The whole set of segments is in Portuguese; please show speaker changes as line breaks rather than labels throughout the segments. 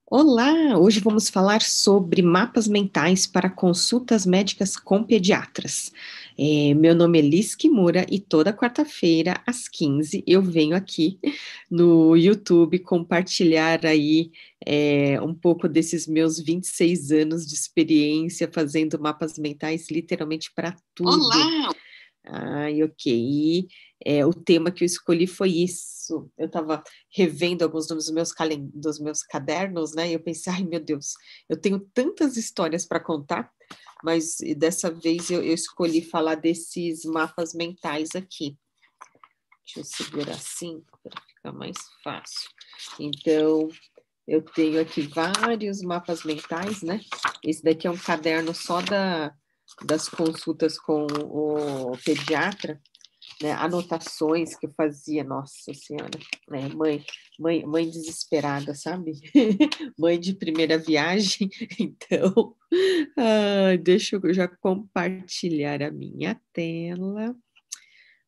Olá! Hoje vamos falar sobre mapas mentais para consultas médicas com pediatras. Meu nome é Liz Kimura e toda quarta-feira, às 15, eu venho aqui no YouTube compartilhar aí um pouco desses meus 26 anos de experiência fazendo mapas mentais literalmente para tudo.
Olá!
Ai, ok. O tema que eu escolhi foi isso. Eu estava revendo alguns dos meus cadernos, né? E eu pensei, ai meu Deus, eu tenho tantas histórias para contar, mas dessa vez eu escolhi falar desses mapas mentais aqui. Deixa eu segurar assim para ficar mais fácil. Então, eu tenho aqui vários mapas mentais, né? Esse daqui é um caderno só das consultas com o pediatra, né, anotações que eu fazia, nossa senhora, né, mãe desesperada, sabe? Mãe de primeira viagem, então, deixa eu já compartilhar a minha tela.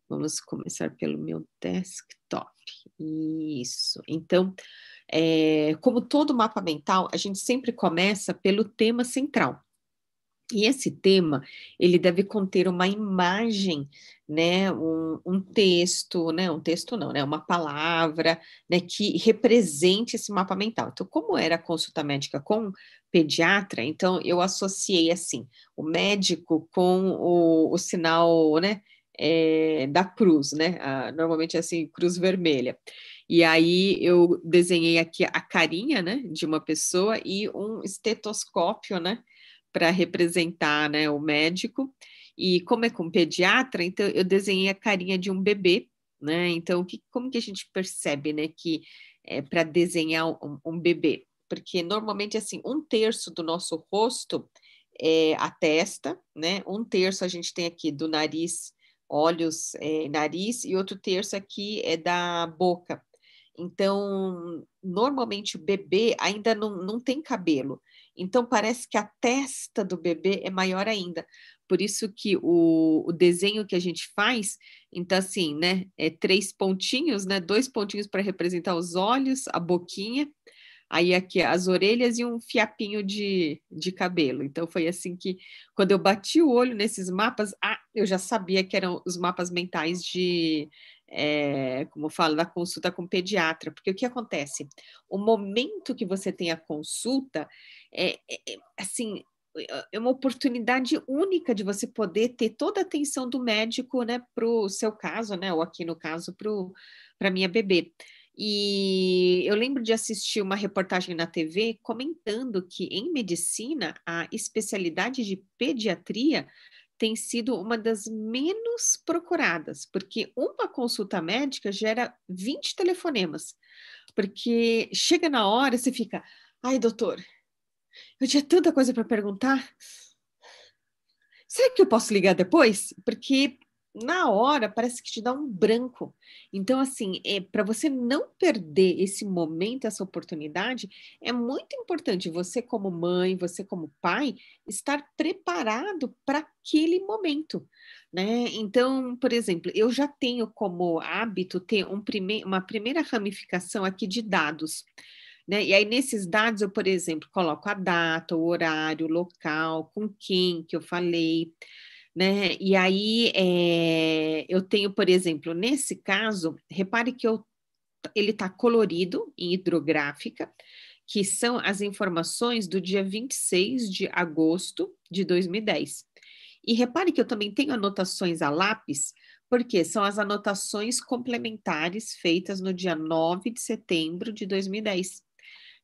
Vamos começar pelo meu desktop. Isso. Então, como todo mapa mental, a gente sempre começa pelo tema central. E esse tema, ele deve conter uma imagem, né, um texto, né, um texto não, né, uma palavra, né, que represente esse mapa mental. Então, como era a consulta médica com pediatra, então eu associei assim, o médico com o sinal, né, da cruz, né, normalmente assim, cruz vermelha. E aí eu desenhei aqui a carinha, né, de uma pessoa e um estetoscópio, né, para representar, né, o médico. E como é com pediatra, então eu desenhei a carinha de um bebê, né? Então, como que a gente percebe, né, que é para desenhar um bebê? Porque normalmente, assim, um terço do nosso rosto é a testa, né? Um terço a gente tem aqui do nariz, olhos, nariz, e outro terço aqui é da boca. Então, normalmente o bebê ainda não tem cabelo. Então, parece que a testa do bebê é maior ainda. Por isso que o desenho que a gente faz, então, assim, né? É três pontinhos, né? Dois pontinhos para representar os olhos, a boquinha, aí aqui as orelhas e um fiapinho de cabelo. Então, foi assim que, quando eu bati o olho nesses mapas, eu já sabia que eram os mapas mentais como eu falo, da consulta com pediatra. Porque o que acontece? O momento que você tem a consulta assim, é uma oportunidade única de você poder ter toda a atenção do médico, né, para o seu caso, né, ou aqui no caso, para minha bebê. E eu lembro de assistir uma reportagem na TV comentando que em medicina a especialidade de pediatria tem sido uma das menos procuradas, porque uma consulta médica gera 20 telefonemas, porque chega na hora, você fica, ai, doutor, eu tinha tanta coisa para perguntar. Será que eu posso ligar depois? Porque na hora parece que te dá um branco. Então, assim, para você não perder esse momento, essa oportunidade, é muito importante você, como mãe, você, como pai, estar preparado para aquele momento, né? Então, por exemplo, eu já tenho como hábito ter uma primeira ramificação aqui de dados, né? E aí, nesses dados, eu, por exemplo, coloco a data, o horário, o local, com quem que eu falei, né? E aí, eu tenho, por exemplo, nesse caso, repare que ele está colorido em hidrográfica, que são as informações do dia 26 de agosto de 2010. E repare que eu também tenho anotações a lápis, porque são as anotações complementares feitas no dia 9 de setembro de 2010.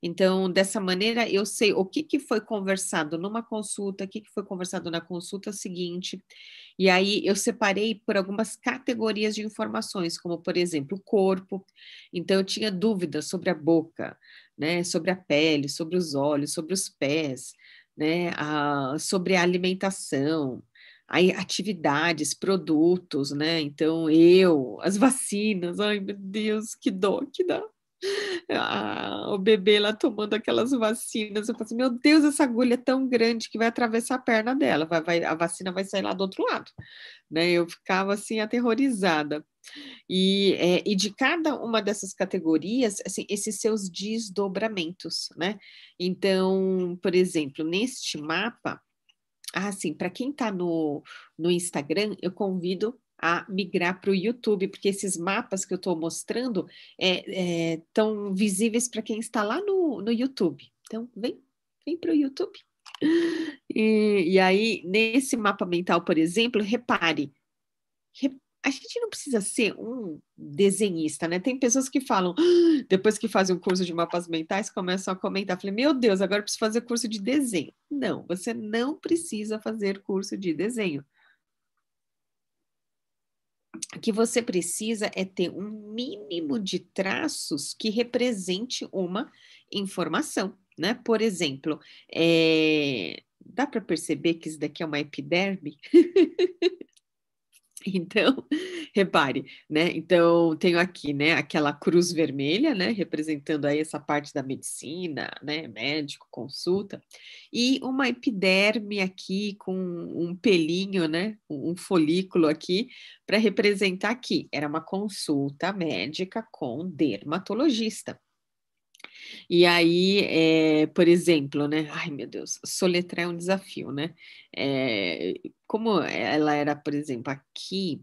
Então, dessa maneira, eu sei o que foi conversado numa consulta, o que foi conversado na consulta seguinte, e aí eu separei por algumas categorias de informações, como, por exemplo, o corpo. Então, eu tinha dúvidas sobre a boca, né, sobre a pele, sobre os olhos, sobre os pés, né, sobre a alimentação, aí, atividades, produtos, né? Então, as vacinas, ai meu Deus, que dó que dá o bebê lá tomando aquelas vacinas. Eu falei assim, meu Deus, essa agulha é tão grande que vai atravessar a perna dela, a vacina vai sair lá do outro lado, né? Eu ficava assim aterrorizada. E de cada uma dessas categorias, assim, esses seus desdobramentos, né? Então, por exemplo, neste mapa, sim, para quem está no Instagram, eu convido a migrar para o YouTube, porque esses mapas que eu estou mostrando estão visíveis para quem está lá no YouTube. Então, vem para o YouTube. E aí, nesse mapa mental, por exemplo, repare, a gente não precisa ser um desenhista, né? Tem pessoas que falam, depois que fazem um curso de mapas mentais, começam a comentar. Falei, meu Deus, agora eu preciso fazer curso de desenho. Não, você não precisa fazer curso de desenho. O que você precisa é ter um mínimo de traços que represente uma informação, né? Por exemplo, dá para perceber que isso daqui é uma epiderme? Então, repare, né? Então, tenho aqui, né, aquela cruz vermelha, né, representando aí essa parte da medicina, né, médico, consulta, e uma epiderme aqui com um pelinho, né, um folículo aqui, para representar aqui. Era uma consulta médica com dermatologista. E aí, por exemplo, né? Ai, meu Deus, soletrar é um desafio, né? Como ela era, por exemplo, aqui,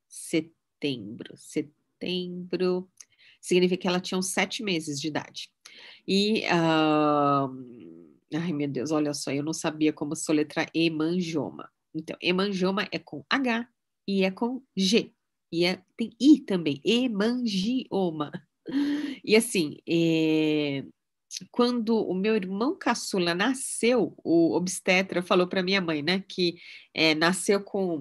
setembro, significa que ela tinha uns 7 meses de idade. Ai, meu Deus, olha só, eu não sabia como soletrar hemangioma. Então, hemangioma é com H e é com G. Tem I também, hemangioma. E assim, quando o meu irmão caçula nasceu, o obstetra falou para minha mãe, né, que nasceu com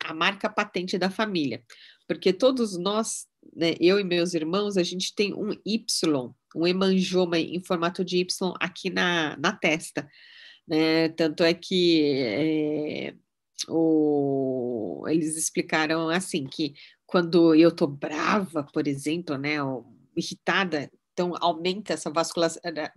a marca patente da família, porque todos nós, né, eu e meus irmãos, a gente tem um Y, um hemangioma em formato de Y aqui na testa, né? Tanto é que eles explicaram assim que quando eu tô brava, por exemplo, né, ou irritada, então aumenta essa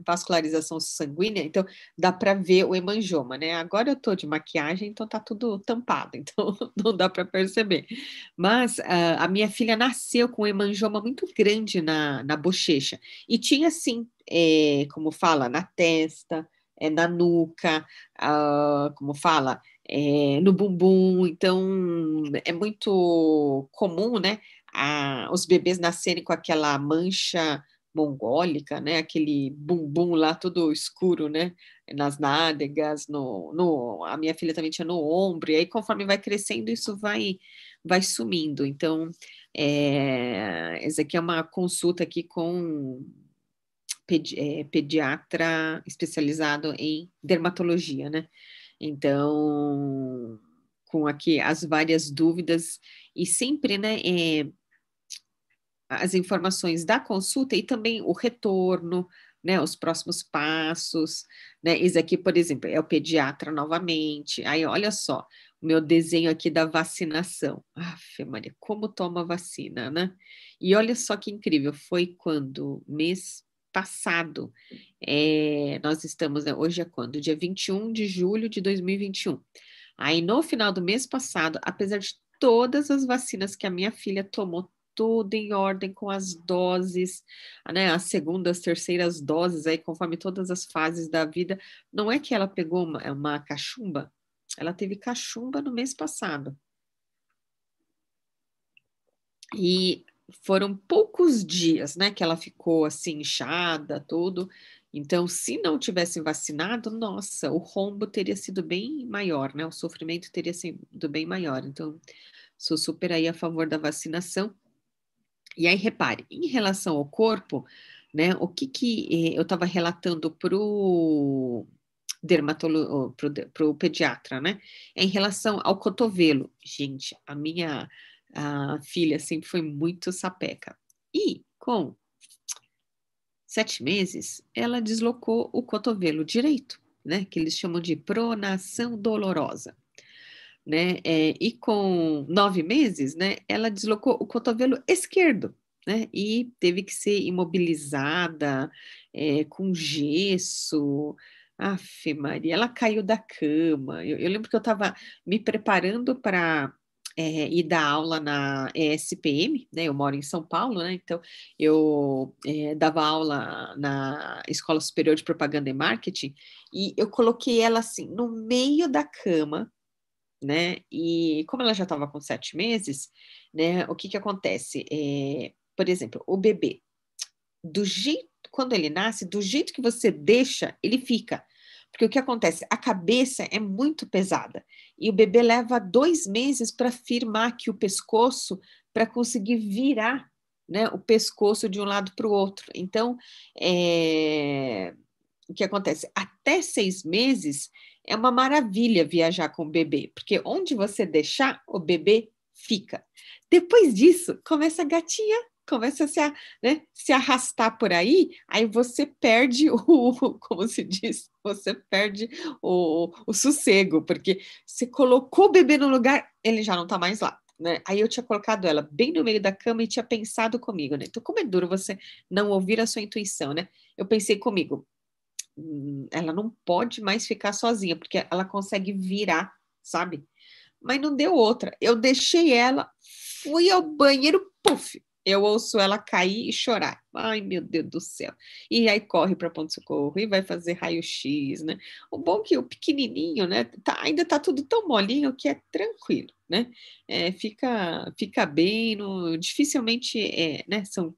vascularização sanguínea, então dá para ver o hemangioma, né? Agora eu tô de maquiagem, então tá tudo tampado, então não dá para perceber. Mas a minha filha nasceu com um hemangioma muito grande na bochecha e tinha assim, como fala, na testa, na nuca, como fala, no bumbum. Então, é muito comum, né, os bebês nascerem com aquela mancha mongólica, né, aquele bumbum lá todo escuro, né, nas nádegas, a minha filha também tinha no ombro, e aí conforme vai crescendo, isso vai sumindo. Então, essa aqui é uma consulta aqui com pediatra especializado em dermatologia, né? Então, com aqui as várias dúvidas e sempre, né, as informações da consulta e também o retorno, né, os próximos passos, né? Isso aqui, por exemplo, é o pediatra novamente. Aí, olha só, o meu desenho aqui da vacinação. Aff, Maria, como toma vacina, né? E olha só que incrível, foi quando mês passado, nós estamos, né, hoje é quando? Dia 21 de julho de 2021. Aí, no final do mês passado, apesar de todas as vacinas que a minha filha tomou, tudo em ordem com as doses, né, as segundas, terceiras doses, aí conforme todas as fases da vida, não é que ela pegou uma cachumba, ela teve cachumba no mês passado. E foram poucos dias, né, que ela ficou assim inchada, tudo. Então, se não tivessem vacinado, nossa, o rombo teria sido bem maior, né? O sofrimento teria sido bem maior. Então, sou super aí a favor da vacinação. E aí, repare, em relação ao corpo, né, o que eu estava relatando para o dermatólogo, para o pediatra, né, em relação ao cotovelo. Gente, a filha sempre foi muito sapeca. E com 7 meses, ela deslocou o cotovelo direito, né, que eles chamam de pronação dolorosa. Né? E com 9 meses, né, ela deslocou o cotovelo esquerdo, né? E teve que ser imobilizada, com gesso. Aff, Maria, ela caiu da cama. Eu lembro que eu estava me preparando para ir dar aula na ESPM, né? Eu moro em São Paulo, né? Então eu dava aula na Escola Superior de Propaganda e Marketing e eu coloquei ela assim no meio da cama, né? E como ela já estava com 7 meses, né? O que que acontece? Por exemplo, o bebê, do jeito quando ele nasce, do jeito que você deixa, ele fica. Porque o que acontece? A cabeça é muito pesada e o bebê leva 2 meses para firmar aqui o pescoço para conseguir virar, né, o pescoço de um lado para o outro. Então, o que acontece? Até 6 meses é uma maravilha viajar com o bebê, porque onde você deixar, o bebê fica. Depois disso, começa a gatinhar, começa a né, se arrastar por aí você perde como se diz, você perde o sossego, porque você colocou o bebê no lugar, ele já não está mais lá. Né? Aí eu tinha colocado ela bem no meio da cama e tinha pensado comigo, né? Então, como é duro você não ouvir a sua intuição, né? Eu pensei comigo, ela não pode mais ficar sozinha, porque ela consegue virar, sabe? Mas não deu outra. Eu deixei ela, fui ao banheiro, puf! Eu ouço ela cair e chorar. Ai, meu Deus do céu. E aí corre para ponto-socorro e vai fazer raio-x, né? O bom é que o pequenininho, né? Ainda tá tudo tão molinho que é tranquilo, né? Fica bem, dificilmente, né? São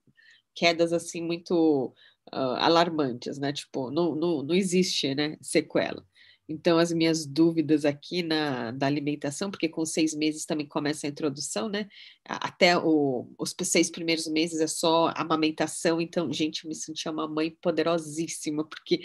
quedas assim muito alarmantes, né? Tipo, não existe, né, sequela. Então, as minhas dúvidas aqui da alimentação, porque com 6 meses também começa a introdução, né? Até os 6 primeiros meses é só amamentação. Então, gente, eu me sentia uma mãe poderosíssima, porque,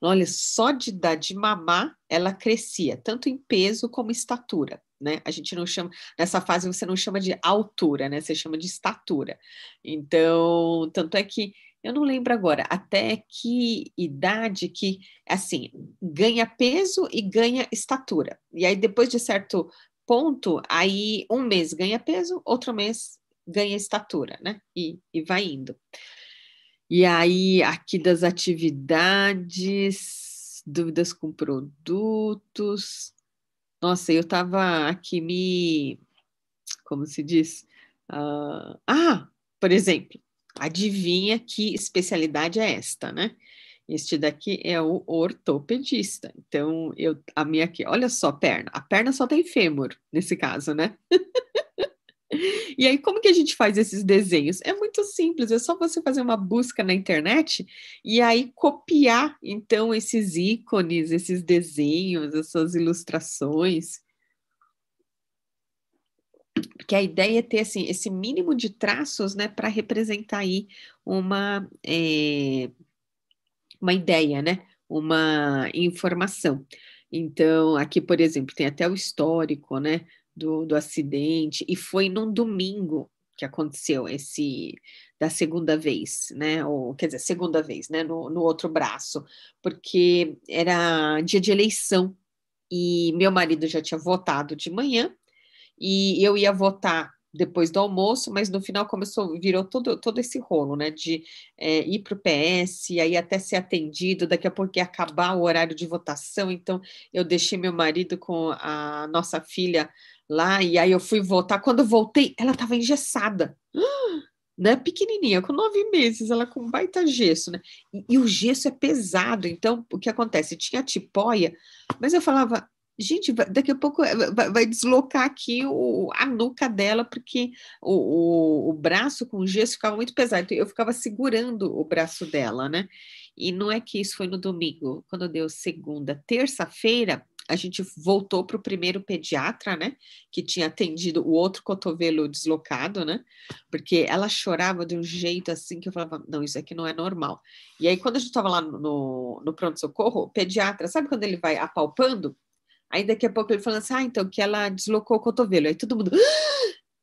olha, só de dar de mamar, ela crescia, tanto em peso como estatura, né? A gente não chama, nessa fase você não chama de altura, né? Você chama de estatura. Então, tanto é que eu não lembro agora até que idade que, assim, ganha peso e ganha estatura. E aí, depois de certo ponto, aí um mês ganha peso, outro mês ganha estatura, né? E vai indo. E aí, aqui das atividades, dúvidas com produtos. Nossa, eu estava aqui como se diz? Por exemplo, adivinha que especialidade é esta, né? Este daqui é o ortopedista. Então, a minha aqui, olha só, perna. A perna só tem fêmur, nesse caso, né? E aí, como que a gente faz esses desenhos? É muito simples, é só você fazer uma busca na internet e aí copiar, então, esses ícones, esses desenhos, essas ilustrações. Porque a ideia é ter assim, esse mínimo de traços, né, para representar aí uma, uma ideia, né, uma informação. Então, aqui, por exemplo, tem até o histórico, né, do acidente, e foi num domingo que aconteceu da segunda vez, né, ou quer dizer, segunda vez, né, no outro braço, porque era dia de eleição, e meu marido já tinha votado de manhã, e eu ia votar depois do almoço, mas no final virou todo esse rolo, né, de ir para o PS, aí até ser atendido, daqui a pouco ia acabar o horário de votação, então eu deixei meu marido com a nossa filha lá, e aí eu fui votar, quando eu voltei, ela estava engessada, né, pequenininha, com 9 meses, ela com um baita gesso, né, e o gesso é pesado, então o que acontece? Tinha tipóia, mas eu falava, gente, daqui a pouco vai deslocar aqui a nuca dela, porque o braço com gesso ficava muito pesado, então eu ficava segurando o braço dela, né, e não é que isso foi no domingo, quando deu segunda, terça-feira, a gente voltou para o primeiro pediatra, né, que tinha atendido o outro cotovelo deslocado, né, porque ela chorava de um jeito assim que eu falava, não, isso aqui não é normal. E aí, quando a gente estava lá no pronto-socorro, o pediatra, sabe quando ele vai apalpando? Aí daqui a pouco ele falando assim, então, que ela deslocou o cotovelo. Aí todo mundo,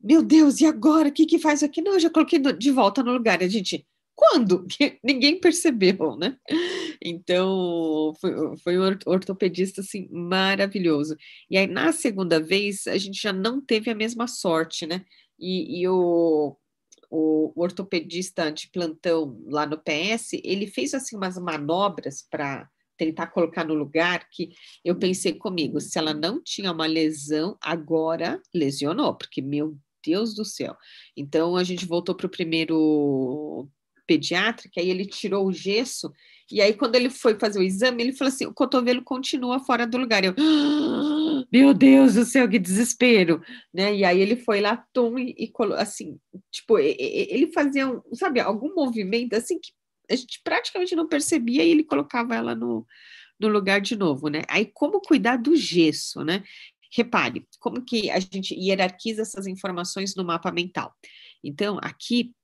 meu Deus, e agora? O que que faz aqui? Não, eu já coloquei de volta no lugar. A gente, quando? Que ninguém percebeu, né? Então, foi um ortopedista, assim, maravilhoso. E aí, na segunda vez, a gente já não teve a mesma sorte, né? E o ortopedista de plantão lá no PS, ele fez, assim, umas manobras para tentar colocar no lugar que eu pensei comigo, se ela não tinha uma lesão, agora lesionou, porque, meu Deus do céu. Então, a gente voltou para o primeiro pediatra, que aí ele tirou o gesso, e aí quando ele foi fazer o exame, ele falou assim, o cotovelo continua fora do lugar. Eu, meu Deus do céu, que desespero, né? E aí ele foi lá, assim, tipo, ele fazia, sabe, algum movimento assim que a gente praticamente não percebia e ele colocava ela no lugar de novo, né? Aí como cuidar do gesso, né? Repare, como que a gente hierarquiza essas informações no mapa mental. Então, aqui,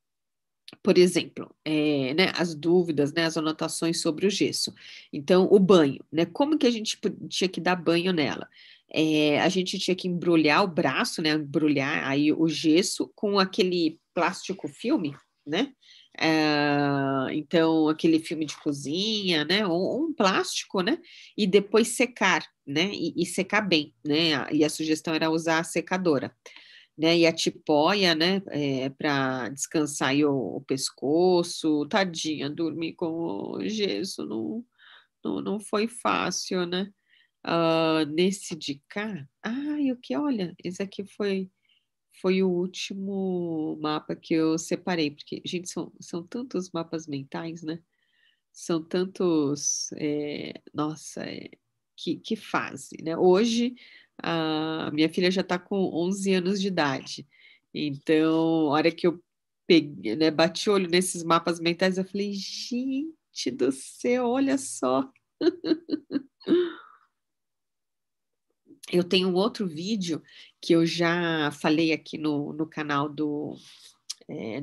por exemplo, né, as dúvidas, né, as anotações sobre o gesso. Então, o banho, né? Como que a gente tinha que dar banho nela? A gente tinha que embrulhar o braço, né? Embrulhar aí o gesso com aquele plástico filme, né? Então, aquele filme de cozinha, né? Ou um plástico, né? E depois secar, né? E secar bem, né? E a sugestão era usar a secadora, né? E a tipóia, né? Para descansar aí o pescoço, tadinha, dormir com o gesso não foi fácil, né? Nesse de cá, o que, olha, esse aqui foi o último mapa que eu separei, porque, gente, são tantos mapas mentais, né? São tantos, nossa, que fase, né? Hoje, a minha filha já está com 11 anos de idade, então, a hora que eu peguei, né, bati o olho nesses mapas mentais, eu falei, gente do céu, olha só. Eu tenho um outro vídeo que eu já falei aqui no canal do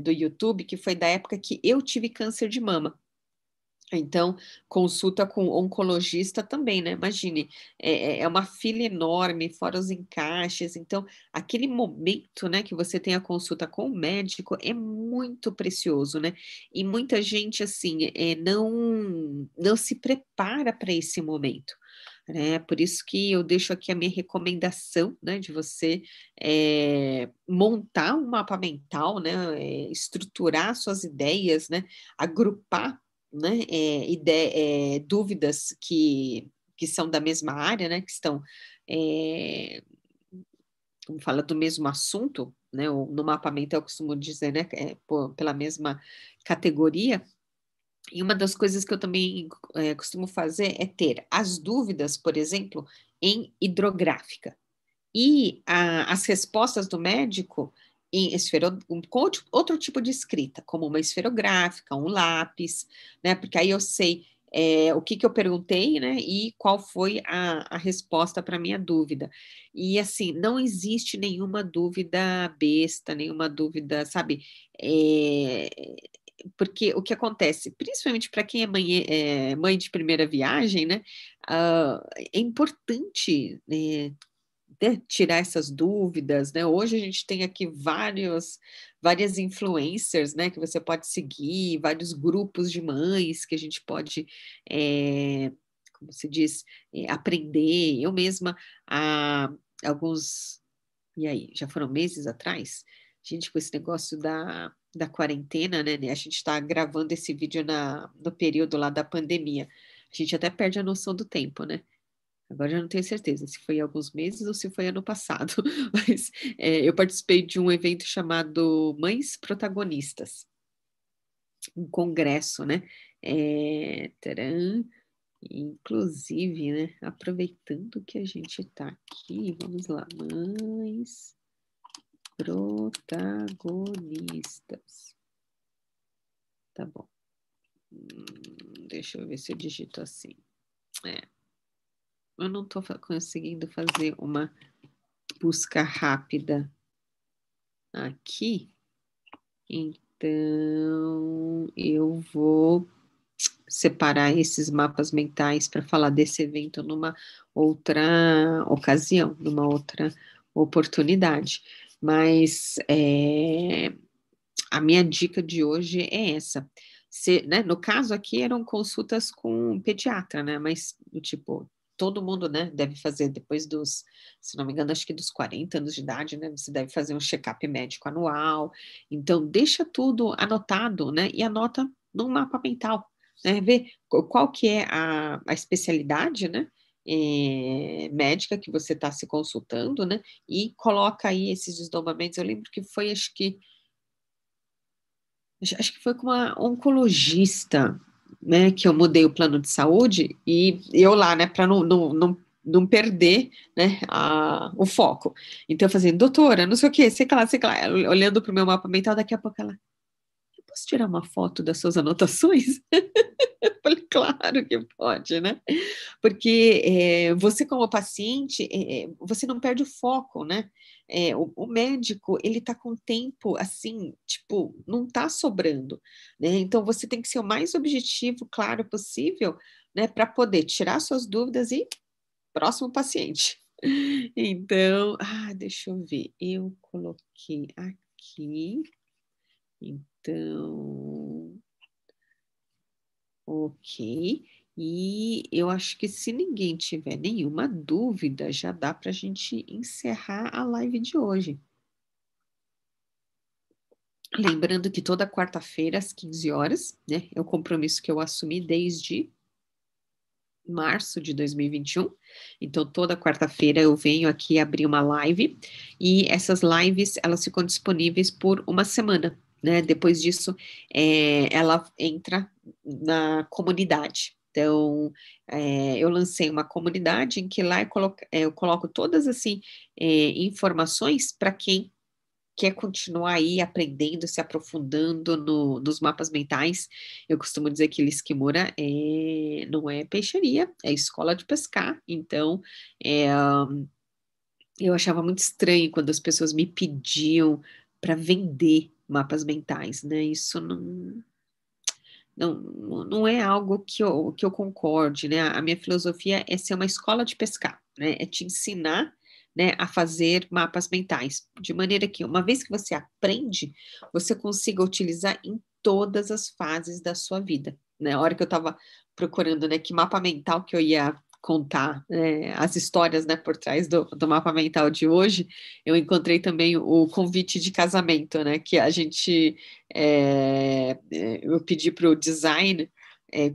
YouTube, que foi da época que eu tive câncer de mama. Então, consulta com oncologista também, né? Imagine, é uma fila enorme, fora os encaixes. Então, aquele momento, né, que você tem a consulta com o médico é muito precioso, né? E muita gente, assim, não se prepara para esse momento, né? Por isso que eu deixo aqui a minha recomendação, né, de você montar um mapa mental, né? Estruturar suas ideias, né? Agrupar, né, dúvidas que são da mesma área, né, que estão, como fala, do mesmo assunto, né, no mapa mental eu costumo dizer, né, pela mesma categoria. E uma das coisas que eu também costumo fazer é ter as dúvidas, por exemplo, em hidrográfica e as respostas do médico com outro tipo de escrita, como uma esferográfica, um lápis, né? Porque aí eu sei o que eu perguntei, né? E qual foi a resposta para a minha dúvida. E assim, não existe nenhuma dúvida besta, nenhuma dúvida, sabe? É, porque o que acontece, principalmente para quem mãe de primeira viagem, né? É importante, né, tirar essas dúvidas, né? Hoje a gente tem aqui várias influencers, né, que você pode seguir, vários grupos de mães que a gente pode, como se diz, aprender. Eu mesma, há alguns, e aí, já foram meses atrás, gente, com esse negócio da quarentena, né? A gente está gravando esse vídeo no período lá da pandemia. A gente até perde a noção do tempo, né? Agora já não tenho certeza se foi há alguns meses ou se foi ano passado, mas eu participei de um evento chamado Mães Protagonistas, um congresso, né? Tcharam, inclusive, né? Aproveitando que a gente está aqui, vamos lá, Mães Protagonistas. Tá bom. Deixa eu ver se eu digito assim. Eu não estou conseguindo fazer uma busca rápida aqui, então eu vou separar esses mapas mentais para falar desse evento numa outra ocasião, numa outra oportunidade. Mas a minha dica de hoje é essa. Né, no caso aqui eram consultas com um pediatra, né? Mas tipo, todo mundo, né, deve fazer depois se não me engano, acho que dos 40 anos de idade, né? Você deve fazer um check-up médico anual. Então, deixa tudo anotado, né? E anota num mapa mental, né? Ver qual que é a especialidade, né? Médica que você está se consultando, né? E coloca aí esses desdobramentos. Eu lembro que foi, acho que foi com uma oncologista, né, que eu mudei o plano de saúde e eu lá, né, para não perder, né, o foco. Então eu fazia, doutora, não sei o quê, sei que lá, ela olhando para o meu mapa mental, daqui a pouco ela, eu posso tirar uma foto das suas anotações? Eu falei, claro que pode, né? Porque você como paciente, você não perde o foco, né? O médico, ele tá com tempo, assim, tipo, não tá sobrando, né? Então, você tem que ser o mais objetivo, claro possível, né? Para poder tirar suas dúvidas e próximo paciente. Então, deixa eu ver, eu coloquei aqui, então... Ok. E eu acho que se ninguém tiver nenhuma dúvida, já dá para a gente encerrar a live de hoje. Lembrando que toda quarta-feira, às 15 horas, né? É o compromisso que eu assumi desde março de 2021. Então, toda quarta-feira eu venho aqui abrir uma live e essas lives, elas ficam disponíveis por uma semana, né? Depois disso, ela entra na comunidade. Então, eu lancei uma comunidade em que lá eu coloco todas, assim, informações para quem quer continuar aí aprendendo, se aprofundando nos mapas mentais. Eu costumo dizer que Liskimura não é peixaria, é escola de pescar. Então, é, eu achava muito estranho quando as pessoas me pediam para vender mapas mentais, né? Isso não é algo que eu concorde, né? A minha filosofia é ser uma escola de pescar, né? É te ensinar, né, a fazer mapas mentais, de maneira que, uma vez que você aprende, você consiga utilizar em todas as fases da sua vida, né? A hora que eu estava procurando, né, que mapa mental que eu ia contar, né, as histórias, né, por trás do mapa mental de hoje, eu encontrei também o convite de casamento, né, que a gente eu pedi para o design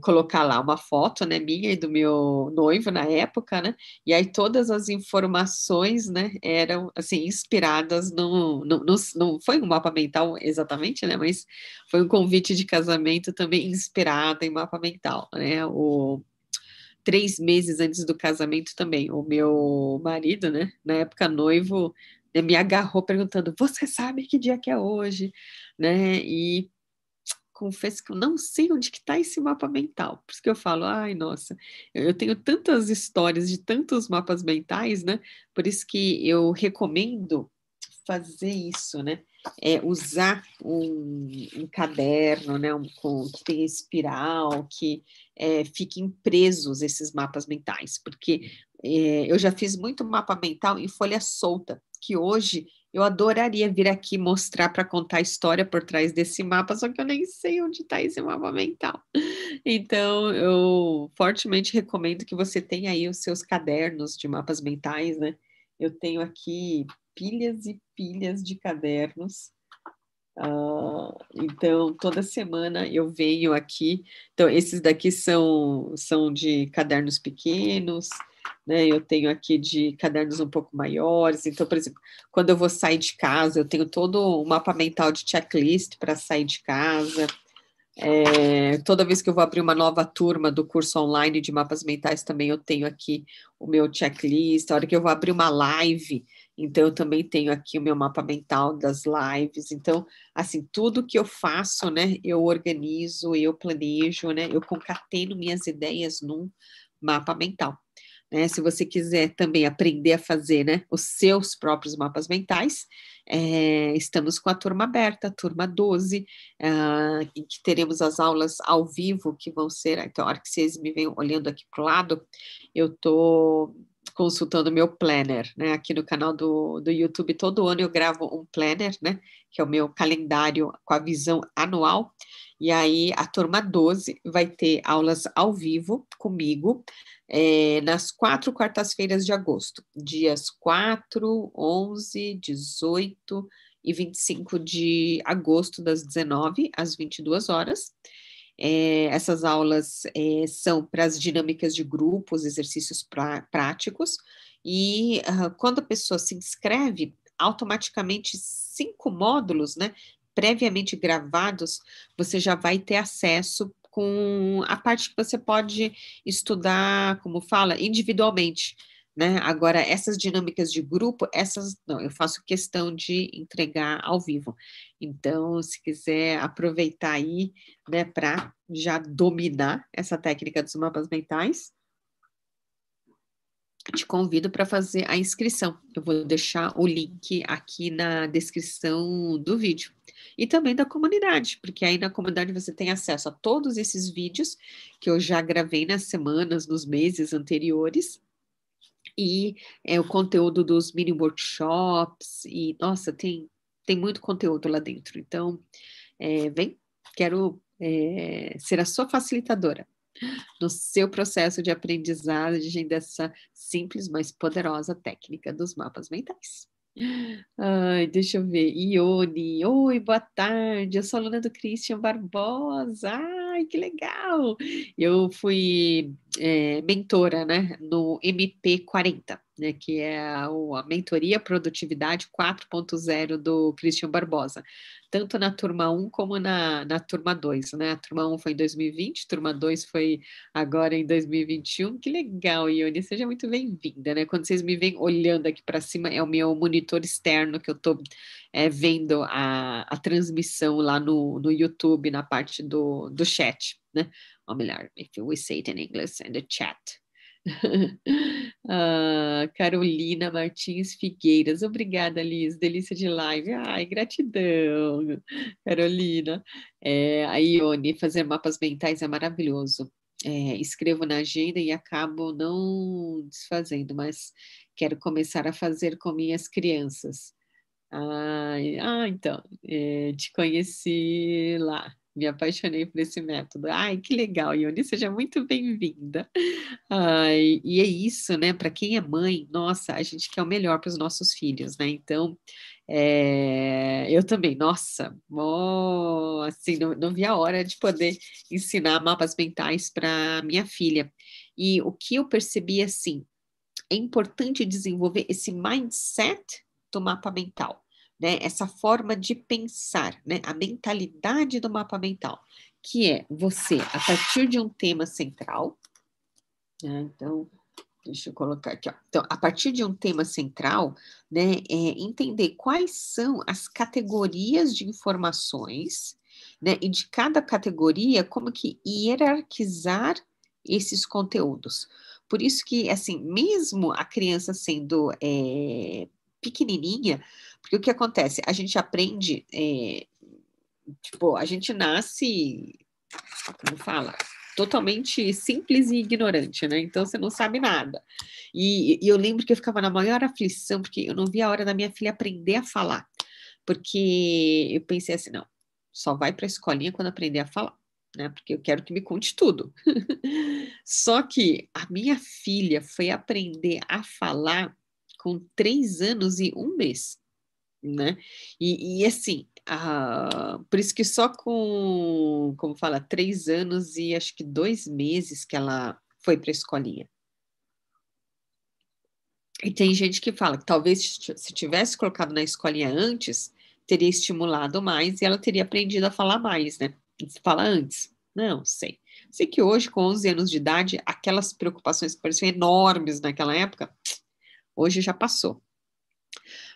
colocar lá uma foto, né, minha e do meu noivo na época, né, e aí todas as informações, né, eram, assim, inspiradas não foi um mapa mental exatamente, né, mas foi um convite de casamento também inspirado em mapa mental, né, 3 meses antes do casamento também, o meu marido, né, na época noivo, me agarrou perguntando, você sabe que dia que é hoje? Né, e confesso que eu não sei onde que está esse mapa mental. Por isso que eu falo, ai, nossa, eu tenho tantas histórias de tantos mapas mentais, né? Por isso que eu recomendo fazer isso, né? Usar um caderno, né? Que tem espiral, que fiquem presos esses mapas mentais, porque eu já fiz muito mapa mental em folha solta, que hoje eu adoraria vir aqui mostrar para contar a história por trás desse mapa, só que eu nem sei onde está esse mapa mental. Então, eu fortemente recomendo que você tenha aí os seus cadernos de mapas mentais, né? Eu tenho aqui pilhas e pilhas de cadernos. Então, toda semana eu venho aqui. Então, esses daqui são de cadernos pequenos, né? Eu tenho aqui de cadernos um pouco maiores. Então, por exemplo, quando eu vou sair de casa, eu tenho todo um mapa mental de checklist para sair de casa. Toda vez que eu vou abrir uma nova turma do curso online de mapas mentais, também eu tenho aqui o meu checklist. A hora que eu vou abrir uma live, então eu também tenho aqui o meu mapa mental das lives. Então, assim, tudo que eu faço, né, eu organizo, eu planejo, né, eu concateno minhas ideias num mapa mental. Né? Se você quiser também aprender a fazer, né, os seus próprios mapas mentais, estamos com a turma aberta, a turma 12, em que teremos as aulas ao vivo, que vão ser, então, a hora que vocês me vêm olhando aqui para o lado, eu estou consultando meu planner, né, aqui no canal do YouTube, todo ano eu gravo um planner, né, que é o meu calendário com a visão anual, e aí a turma 12 vai ter aulas ao vivo comigo, nas 4 quartas-feiras de agosto, dias 4, 11, 18 e 25 de agosto, das 19 às 22 horas. Essas aulas são para as dinâmicas de grupos, exercícios práticos, e quando a pessoa se inscreve, automaticamente 5 módulos, né, previamente gravados, você já vai ter acesso com a parte que você pode estudar, como fala, individualmente, né? Agora, essas dinâmicas de grupo, essas não, eu faço questão de entregar ao vivo. Então, se quiser aproveitar aí, né, para já dominar essa técnica dos mapas mentais, te convido para fazer a inscrição. Eu vou deixar o link aqui na descrição do vídeo. E também da comunidade, porque aí na comunidade você tem acesso a todos esses vídeos que eu já gravei nas semanas, nos meses anteriores, e o conteúdo dos mini workshops, e nossa, tem muito conteúdo lá dentro. Então, vem, quero ser a sua facilitadora no seu processo de aprendizagem dessa simples, mas poderosa técnica dos mapas mentais. Ai, deixa eu ver. Ione, oi, boa tarde. Eu sou aluna do Christian Barbosa. Ai, que legal! Eu fui mentora, né, no MP40, né, que é a mentoria produtividade 4.0 do Christian Barbosa, tanto na turma 1 como na turma 2, né? A turma 1 foi em 2020, turma 2 foi agora em 2021. Que legal, Ione, seja muito bem-vinda, né? Quando vocês me veem olhando aqui para cima, é o meu monitor externo que eu estou vendo a transmissão lá no YouTube, na parte do chat, né? Ou melhor, if we say it in English, in the chat. Carolina Martins Figueiras, obrigada, Liz, delícia de live. Ai, gratidão, Carolina. A Ione, fazer mapas mentais é maravilhoso. Escrevo na agenda e acabo não desfazendo, mas quero começar a fazer com minhas crianças. Então, te conheci lá, me apaixonei por esse método. Ai, que legal, Ione, seja muito bem-vinda. Ai, e é isso, né? Para quem é mãe, nossa, a gente quer o melhor para os nossos filhos, né? Então, eu também, nossa, assim, não vi a hora de poder ensinar mapas mentais para minha filha. E o que eu percebi, assim, é importante desenvolver esse mindset do mapa mental, né? Essa forma de pensar, né? A mentalidade do mapa mental, que é você, a partir de um tema central, né? Então, deixa eu colocar aqui, ó. Então, a partir de um tema central, né, entender quais são as categorias de informações, né, e de cada categoria, como que hierarquizar esses conteúdos. Por isso que, assim, mesmo a criança sendo pequenininha, porque o que acontece? A gente aprende, tipo, a gente nasce, como fala? Totalmente simples e ignorante, né? Então você não sabe nada. E eu lembro que eu ficava na maior aflição, porque eu não via a hora da minha filha aprender a falar. Porque eu pensei assim, não, só vai para a escolinha quando aprender a falar, né? Porque eu quero que me conte tudo. Só que a minha filha foi aprender a falar com 3 anos e 1 mês, né? E assim, por isso que só com, como fala, 3 anos e acho que 2 meses que ela foi para a escolinha. E tem gente que fala que talvez se tivesse colocado na escolinha antes, teria estimulado mais e ela teria aprendido a falar mais, né? Fala antes. Não, sei. Sei que hoje, com 11 anos de idade, aquelas preocupações que pareciam enormes naquela época, hoje já passou.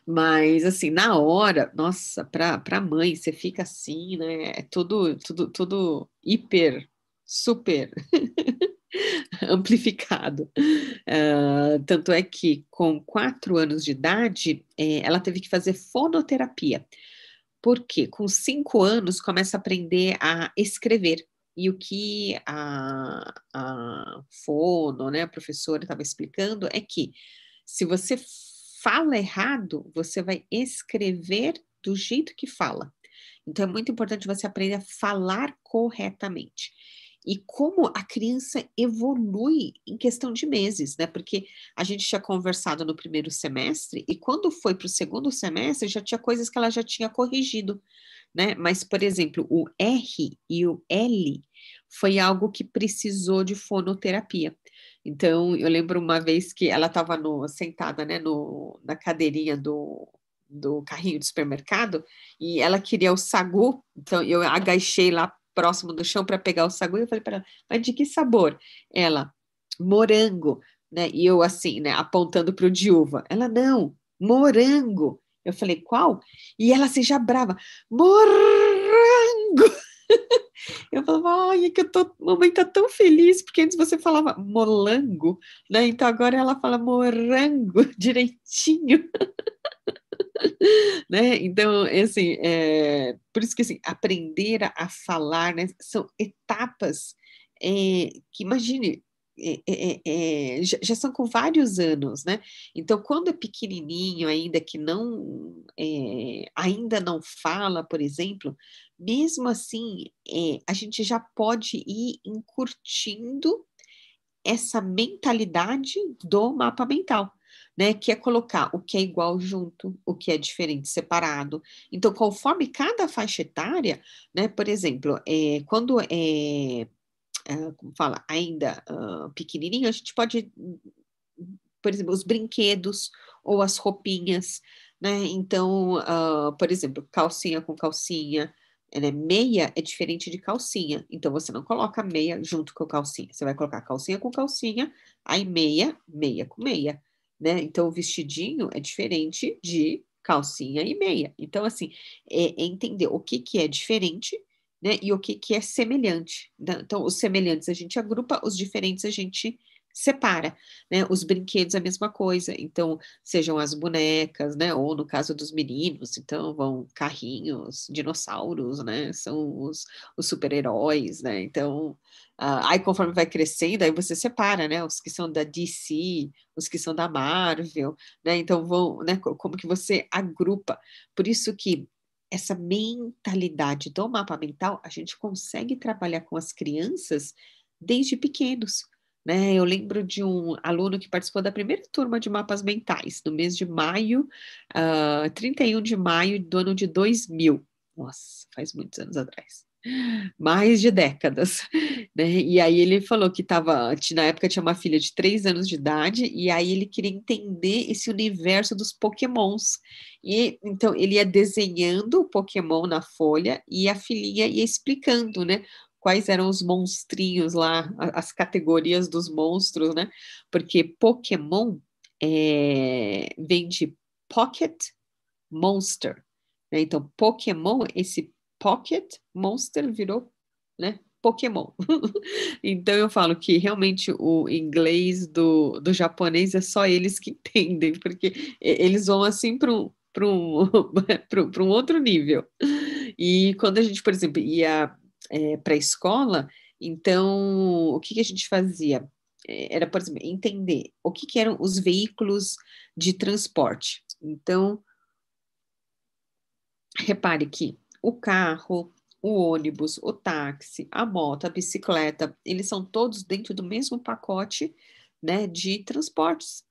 Mas, assim, na hora, nossa, para mãe, você fica assim, né? É tudo hiper, super amplificado. Tanto é que, com 4 anos de idade, ela teve que fazer fonoterapia. Por quê? Com 5 anos, começa a aprender a escrever. E o que a fono, né, a professora estava explicando é que se você fala errado, você vai escrever do jeito que fala. Então, é muito importante você aprender a falar corretamente. E como a criança evolui em questão de meses, né? Porque a gente tinha conversado no primeiro semestre e quando foi para o segundo semestre já tinha coisas que ela já tinha corrigido, né? Mas, por exemplo, o R e o L, foi algo que precisou de fonoterapia. Então, eu lembro uma vez que ela estava sentada, né, na cadeirinha do carrinho de supermercado, e ela queria o sagu, então eu agachei lá próximo do chão para pegar o sagu, e eu falei para ela, mas de que sabor? Ela, morango, né, e eu assim, né, apontando para o de uva. Ela, não, morango. Eu falei, qual? E ela assim, já brava, morango! Eu falava, ai, é que mamãe tá tão feliz, porque antes você falava molango, né? Então agora ela fala morango direitinho, né? Então, assim, por isso que assim, aprender a falar, né? São etapas que imagine. Já são com vários anos, né? Então, quando é pequenininho ainda, que não ainda não fala, por exemplo, mesmo assim, a gente já pode ir encurtindo essa mentalidade do mapa mental, né? Que é colocar o que é igual junto, o que é diferente separado. Então, conforme cada faixa etária, né? Por exemplo, quando como fala, ainda pequenininho, a gente pode, por exemplo, os brinquedos ou as roupinhas, né? Então, por exemplo, calcinha com calcinha, né? Meia é diferente de calcinha, então você não coloca meia junto com calcinha, você vai colocar calcinha com calcinha, aí meia, meia com meia, né? Então, o vestidinho é diferente de calcinha e meia. Então, assim, é entender o que que é diferente, né? E o que que é semelhante, né? Então, os semelhantes a gente agrupa, os diferentes a gente separa, né? Os brinquedos é a mesma coisa, então, sejam as bonecas, né? Ou no caso dos meninos, então, vão carrinhos, dinossauros, né? São os super-heróis, né? Então, aí conforme vai crescendo, aí você separa, né? Os que são da DC, os que são da Marvel, né? Então, vão, né? Como que você agrupa. Por isso que essa mentalidade do mapa mental, a gente consegue trabalhar com as crianças desde pequenos, né? Eu lembro de um aluno que participou da primeira turma de mapas mentais, no mês de maio, 31 de maio do ano de 2000. Nossa, faz muitos anos atrás. Mais de décadas, né? E aí ele falou que na época tinha uma filha de 3 anos de idade, e aí ele queria entender esse universo dos Pokémons. E então ele ia desenhando o Pokémon na folha e a filhinha ia explicando, né? Quais eram os monstrinhos lá, as categorias dos monstros, né? Porque Pokémon vem de Pocket Monster, né? Então, Pokémon, esse Pocket Monster virou, né? Pokémon. Então, eu falo que realmente o inglês do japonês é só eles que entendem, porque eles vão assim para um, para um outro nível. E quando a gente, por exemplo, ia para a escola, então, o que que a gente fazia? Era, por exemplo, entender o que que eram os veículos de transporte. Então, repare que o carro, o ônibus, o táxi, a moto, a bicicleta, eles são todos dentro do mesmo pacote, né, de transportes,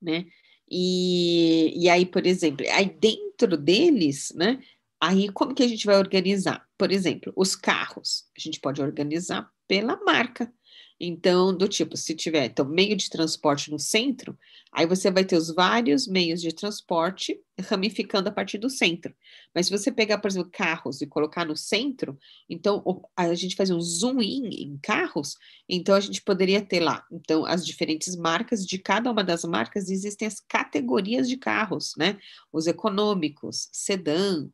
né? E aí, por exemplo, aí dentro deles, né? Aí como que a gente vai organizar? Por exemplo, os carros, a gente pode organizar pela marca. Então, do tipo, se tiver então, meio de transporte no centro, aí você vai ter os vários meios de transporte ramificando a partir do centro. Mas se você pegar, por exemplo, carros e colocar no centro, então a gente faz um zoom in em carros, então, a gente poderia ter lá, então, as diferentes marcas, de cada uma das marcas existem as categorias de carros, né? Os econômicos, sedã,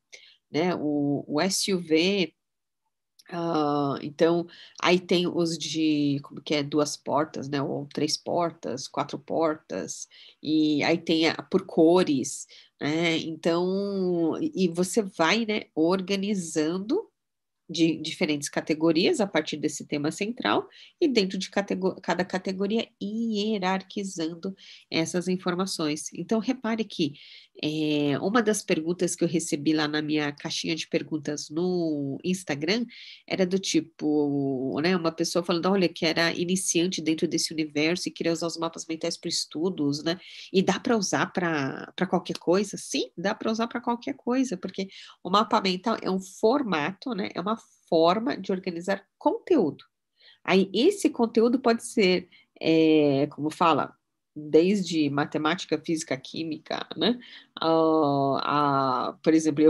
né? O SUV, então, aí tem os de, como que é, 2 portas, né? Ou 3 portas, 4 portas, e aí tem por cores, né? Então, e você vai, né, organizando de diferentes categorias a partir desse tema central e dentro de cada categoria hierarquizando essas informações. Então, repare que Uma das perguntas que eu recebi lá na minha caixinha de perguntas no Instagram era do tipo, né, uma pessoa falando, olha, que era iniciante dentro desse universo e queria usar os mapas mentais para estudos, né? E dá para usar para qualquer coisa? Sim, dá para usar para qualquer coisa, porque o mapa mental é um formato, né? É uma forma de organizar conteúdo. Aí esse conteúdo pode ser, como fala, desde matemática, física, química, né? Por exemplo,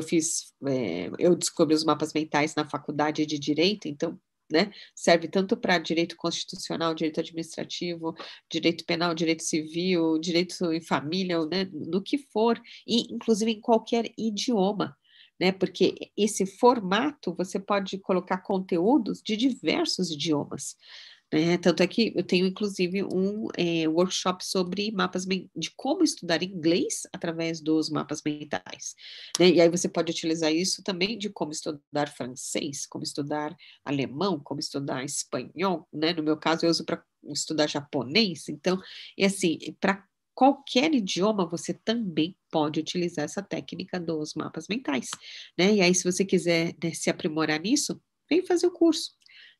eu descobri os mapas mentais na faculdade de Direito, então, né, serve tanto para direito constitucional, direito administrativo, direito penal, direito civil, direito em família, né, do que for, e inclusive em qualquer idioma, né? Porque esse formato você pode colocar conteúdos de diversos idiomas, né? Tanto é que eu tenho, inclusive, um workshop sobre de como estudar inglês através dos mapas mentais, né? E aí você pode utilizar isso também de como estudar francês, como estudar alemão, como estudar espanhol, né? No meu caso, eu uso para estudar japonês. Então, é assim, para qualquer idioma, você também pode utilizar essa técnica dos mapas mentais, né? E aí, se você quiser, né, se aprimorar nisso, vem fazer o curso,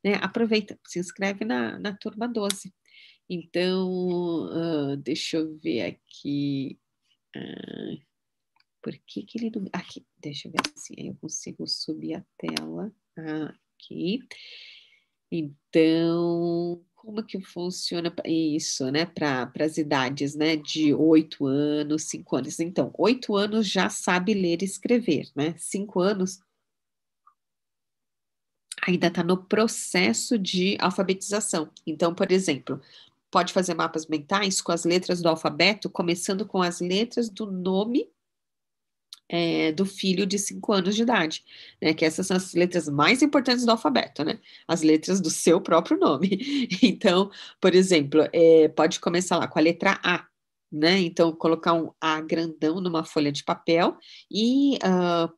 né? Aproveita, se inscreve na turma 12. Então, deixa eu ver aqui. Por que que ele não... Aqui, deixa eu ver se eu consigo subir a tela. Aqui. Então, como que funciona isso, né? Para as idades, né? De 8 anos, 5 anos. Então, 8 anos já sabe ler e escrever, né? 5 anos ainda está no processo de alfabetização. Então, por exemplo, pode fazer mapas mentais com as letras do alfabeto, começando com as letras do nome do filho de 5 anos de idade, né? Que essas são as letras mais importantes do alfabeto, né? As letras do seu próprio nome. Então, por exemplo, pode começar lá com a letra A, né? Então, colocar um A grandão numa folha de papel e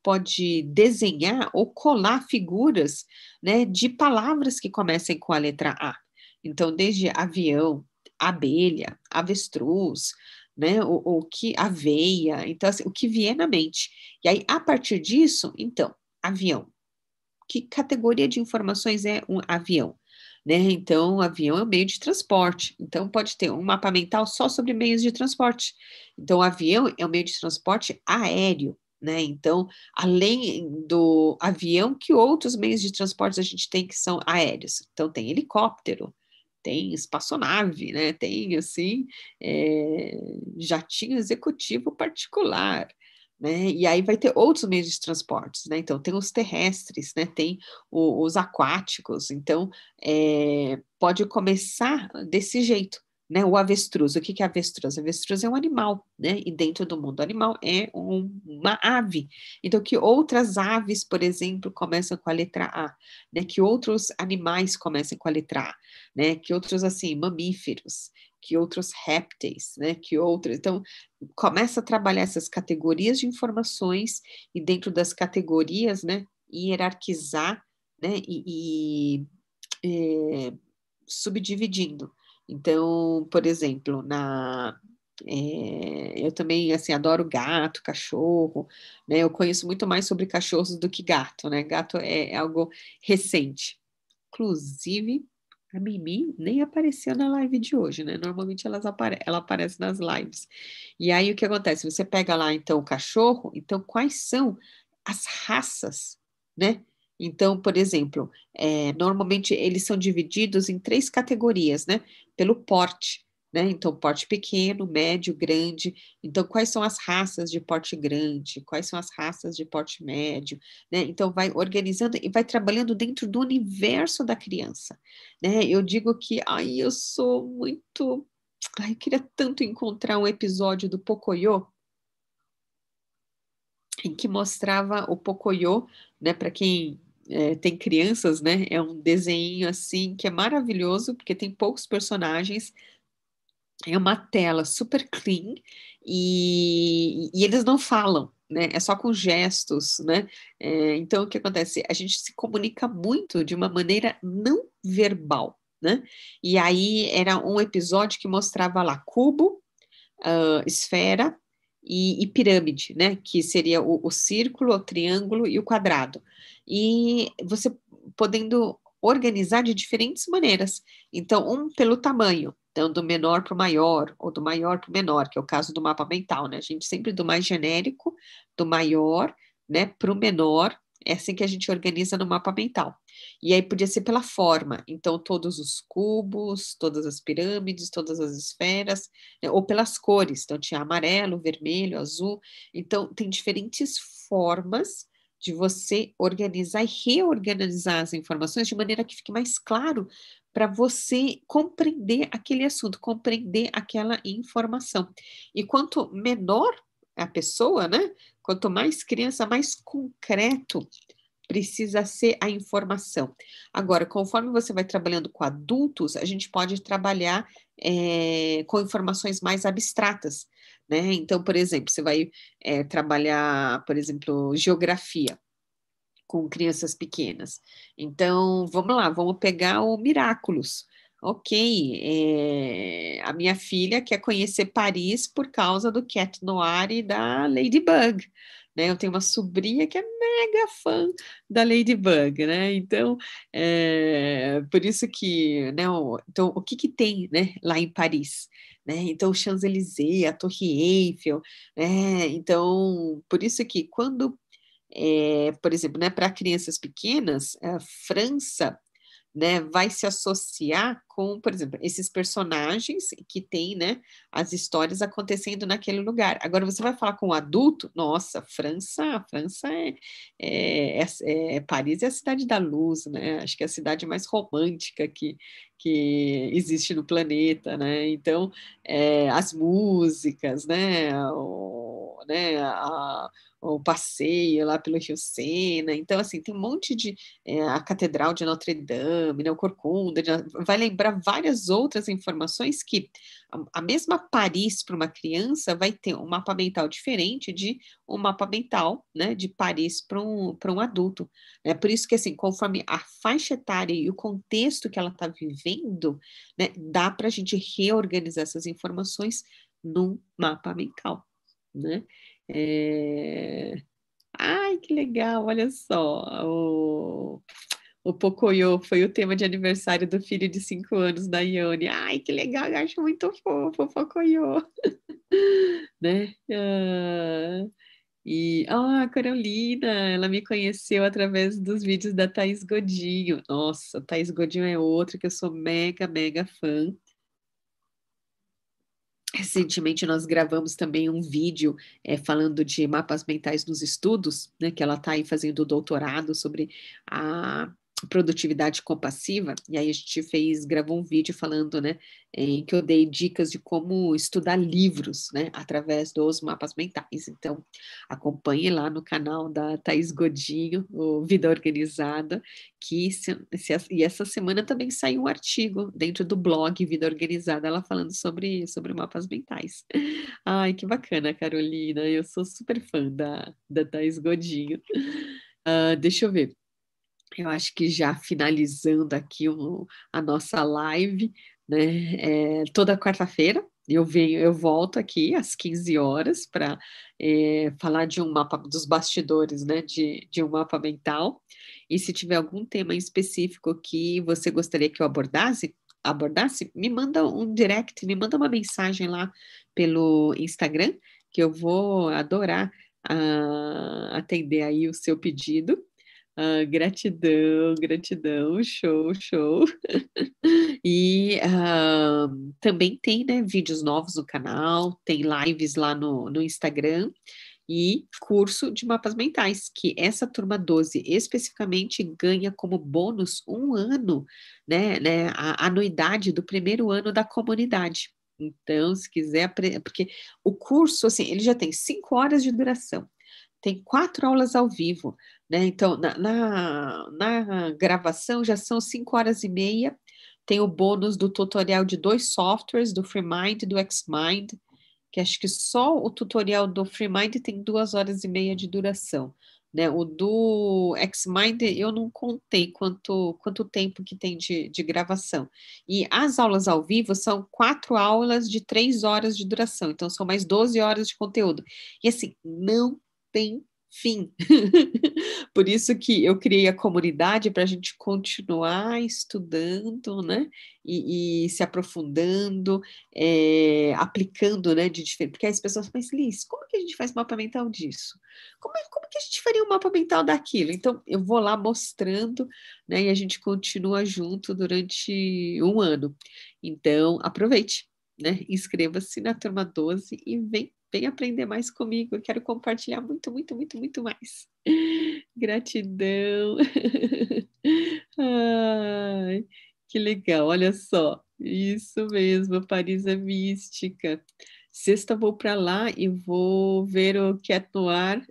pode desenhar ou colar figuras, né, de palavras que comecem com a letra A. Então, desde avião, abelha, avestruz, né? O que aveia, então assim, o que vier na mente. E aí, a partir disso, então, avião. Que categoria de informações é um avião? Né? Então, avião é um meio de transporte. Então, pode ter um mapa mental só sobre meios de transporte. Então, o avião é um meio de transporte aéreo. Né? Então, além do avião, que outros meios de transporte a gente tem que são aéreos? Então, tem helicóptero, tem espaçonave, né? Tem assim jatinho executivo particular, né? E aí vai ter outros meios de transportes, né? Então tem os terrestres, né? Tem os aquáticos. Então pode começar desse jeito. Né, o avestruz, o que que é avestruz? Avestruz é um animal, né? E dentro do mundo animal é uma ave. Então, que outras aves, por exemplo, começam com a letra A, né? Que outros animais começam com a letra A, né? Que outros, assim, mamíferos, que outros répteis, né? Que outros... Então, começa a trabalhar essas categorias de informações e dentro das categorias, né? Hierarquizar, né? Subdividindo. Então, por exemplo, eu também assim adoro gato, cachorro, né? Eu conheço muito mais sobre cachorros do que gato, né? Gato é algo recente. Inclusive, a Mimi nem apareceu na live de hoje, né? Normalmente ela aparece nas lives. E aí o que acontece? Você pega lá então o cachorro, então quais são as raças, né? Então, por exemplo, normalmente eles são divididos em 3 categorias, né? Pelo porte, né? Então, porte pequeno, médio, grande. Então, quais são as raças de porte grande? Quais são as raças de porte médio? Né? Então, vai organizando e vai trabalhando dentro do universo da criança, né? Eu digo que, ai, eu sou muito... Ai, eu queria tanto encontrar um episódio do Pocoyo em que mostrava o Pocoyo, né? Para quem tem crianças, né? É um desenho assim que é maravilhoso, porque tem poucos personagens, é uma tela super clean e eles não falam, né? É só com gestos, né? Então, o que acontece? A gente se comunica muito de uma maneira não verbal, né? E aí era um episódio que mostrava lá cubo, esfera, e pirâmide, né? Que seria o círculo, o triângulo e o quadrado. E você podendo organizar de diferentes maneiras. Então, um pelo tamanho, então do menor para o maior, ou do maior para o menor, que é o caso do mapa mental, né? A gente sempre do mais genérico, do maior, né, para o menor, é assim que a gente organiza no mapa mental. E aí podia ser pela forma, então todos os cubos, todas as pirâmides, todas as esferas, né, ou pelas cores, então tinha amarelo, vermelho, azul, então tem diferentes formas de você organizar e reorganizar as informações de maneira que fique mais claro para você compreender aquele assunto, compreender aquela informação. E quanto menor a pessoa, né? Quanto mais criança, mais concreto precisa ser a informação. Agora, conforme você vai trabalhando com adultos, a gente pode trabalhar com informações mais abstratas, né? Então, por exemplo, você vai trabalhar, por exemplo, geografia com crianças pequenas. Então, vamos lá, vamos pegar o Miraculous. Ok, a minha filha quer conhecer Paris por causa do Cat Noir e da Ladybug, né? Eu tenho uma sobrinha que é mega fã da Ladybug, né? Então, por isso que, né? Então, o que que tem, né, lá em Paris? Né? Então, o Champs-Élysées, a Torre Eiffel, né? Então, por isso que quando por exemplo, né, para crianças pequenas, a França, né, vai se associar com, por exemplo, esses personagens que têm, né, as histórias acontecendo naquele lugar. Agora, você vai falar com um adulto, nossa, França Paris é a cidade da luz, né? Acho que é a cidade mais romântica que existe no planeta, né? Então, as músicas, né, o passeio lá pelo Rio Sena, então, assim, tem um monte de a Catedral de Notre Dame, né, o Corcunda, vai lembrar várias outras informações que a mesma Paris para uma criança vai ter um mapa mental diferente de um mapa mental, né, de Paris para um adulto. É por isso que, assim, conforme a faixa etária e o contexto que ela está vivendo, né, dá para a gente reorganizar essas informações num mapa mental, né? É... Ai, que legal, olha só. O Pocoyo foi o tema de aniversário do filho de 5 anos da Ione. Ai, que legal, eu acho muito fofo o Pocoyo, né? A Carolina, ela me conheceu através dos vídeos da Thaís Godinho. Nossa, Thaís Godinho é outra que eu sou mega, mega fã. Recentemente nós gravamos também um vídeo falando de mapas mentais nos estudos, né, que ela está aí fazendo doutorado sobre a produtividade compassiva, e aí a gente gravou um vídeo falando, né, em que eu dei dicas de como estudar livros, né, através dos mapas mentais. Então, acompanhe lá no canal da Thaís Godinho, o Vida Organizada, e essa semana também saiu um artigo dentro do blog Vida Organizada, ela falando sobre mapas mentais. Ai, que bacana, Carolina. Eu sou super fã da Thaís Godinho. Deixa eu ver. Eu acho que já finalizando aqui a nossa live, né? Toda quarta-feira eu volto aqui às 15 horas para falar de um mapa dos bastidores, né? De um mapa mental. E se tiver algum tema em específico que você gostaria que eu abordasse, me manda um direct, me manda uma mensagem lá pelo Instagram, que eu vou adorar atender aí o seu pedido. Gratidão, gratidão, show, show. E também tem, né, vídeos novos no canal, tem lives lá no Instagram e curso de mapas mentais, que essa turma 12 especificamente ganha como bônus 1 ano, né, a anuidade do primeiro ano da comunidade. Então, se quiser, porque o curso, assim, ele já tem 5 horas de duração, tem 4 aulas ao vivo, né? Então, na gravação já são 5 horas e meia. Tem o bônus do tutorial de 2 softwares, do FreeMind e do XMind, que acho que só o tutorial do FreeMind tem 2 horas e meia de duração. né? O do Xmind eu não contei quanto tempo que tem de gravação. E as aulas ao vivo são 4 aulas de 3 horas de duração, então são mais 12 horas de conteúdo. E assim, não tem fim. Por isso que eu criei a comunidade para a gente continuar estudando, né? E se aprofundando, aplicando, né? De diferente. Porque as pessoas falam, mas Liz, como que a gente faz mapa mental disso? Como que a gente faria um mapa mental daquilo? Então, eu vou lá mostrando, né? E a gente continua junto durante um ano. Então, aproveite, né? Inscreva-se na turma 12 e vem aprender mais comigo. Eu quero compartilhar muito, muito, muito, muito mais. Gratidão. Ai, que legal, olha só. Isso mesmo, Paris é mística. Sexta vou para lá e vou ver o Cat Noir.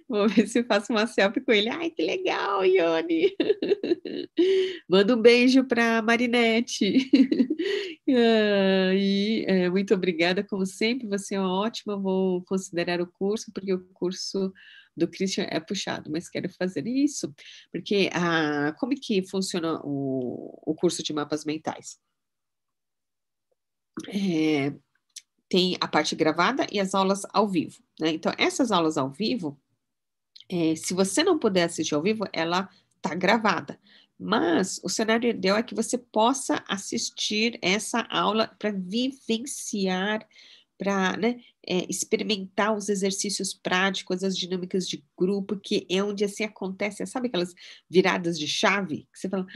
Vou ver se eu faço uma selfie com ele. Ai, que legal, Ione. Manda um beijo para Marinette. Muito obrigada, como sempre. Você é ótima. Vou considerar o curso, porque o curso do Christian é puxado, mas quero fazer isso, porque como que funciona o curso de mapas mentais? Tem a parte gravada e as aulas ao vivo, né? Então, essas aulas ao vivo, se você não puder assistir ao vivo, ela está gravada. Mas o cenário ideal é que você possa assistir essa aula para vivenciar, para, né, experimentar os exercícios práticos, as dinâmicas de grupo, que é onde assim acontece, sabe aquelas viradas de chave que você fala,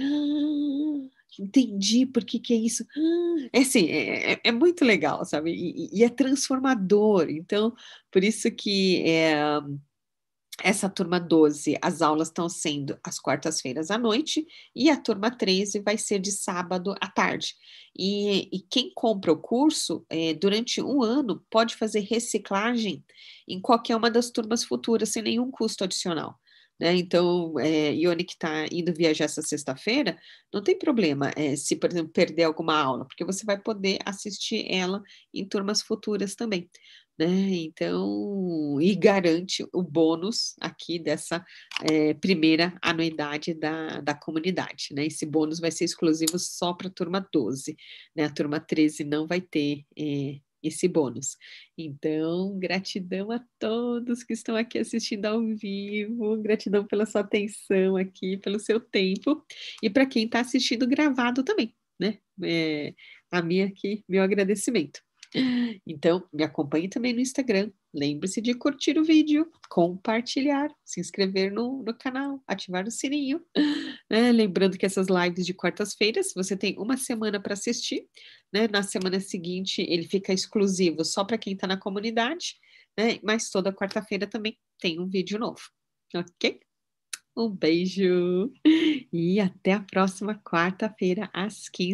entendi por que que é isso. É assim, é muito legal, sabe? E é transformador. Então, por isso que essa turma 12, as aulas estão sendo às quartas-feiras à noite, e a turma 13 vai ser de sábado à tarde. E quem compra o curso, durante um ano, pode fazer reciclagem em qualquer uma das turmas futuras, sem nenhum custo adicional. Né? Então, Ione que está indo viajar essa sexta-feira, não tem problema se, por exemplo, perder alguma aula, porque você vai poder assistir ela em turmas futuras também, né? Então, e garante o bônus aqui dessa primeira anuidade da comunidade, né? Esse bônus vai ser exclusivo só para a turma 12, né? A turma 13 não vai ter esse bônus. Então, gratidão a todos que estão aqui assistindo ao vivo, gratidão pela sua atenção aqui, pelo seu tempo, e para quem está assistindo gravado também, né? A minha aqui, meu agradecimento. Então, me acompanhe também no Instagram. Lembre-se de curtir o vídeo, compartilhar, se inscrever no canal, ativar o sininho. Né? Lembrando que essas lives de quartas-feiras, você tem uma semana para assistir, né? Na semana seguinte, ele fica exclusivo só para quem está na comunidade, né? Mas toda quarta-feira também tem um vídeo novo, ok? Um beijo e até a próxima quarta-feira às 15h.